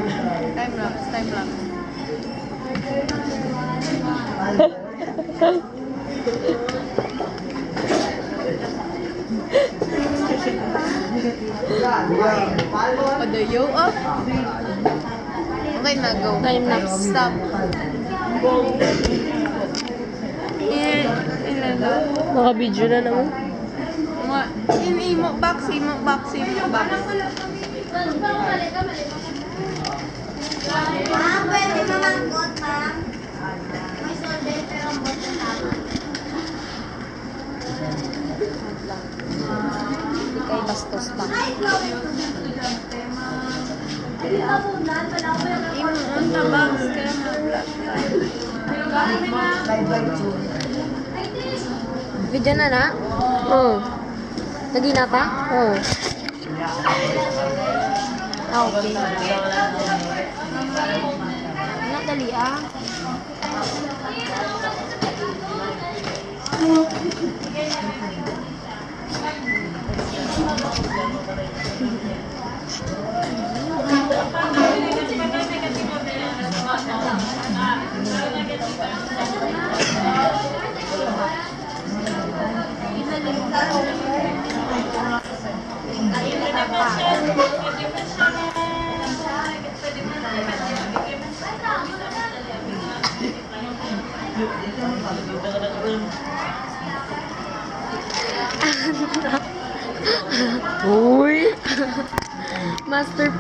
Time lapse, time lapse. Padayo up. Okay na, go. Time lapse. Stop. Ilan na? Naka-video na naman. Imo box. Ma'am, pwede mamangkot, ma'am. May solder pero ang bot na tama. Hindi kayo bastos pa. Imo on the box. Kaya ma-black. Video na na? Oo. Lagi na pa? Oo. Okay. Anak, dali ah. Uy! Master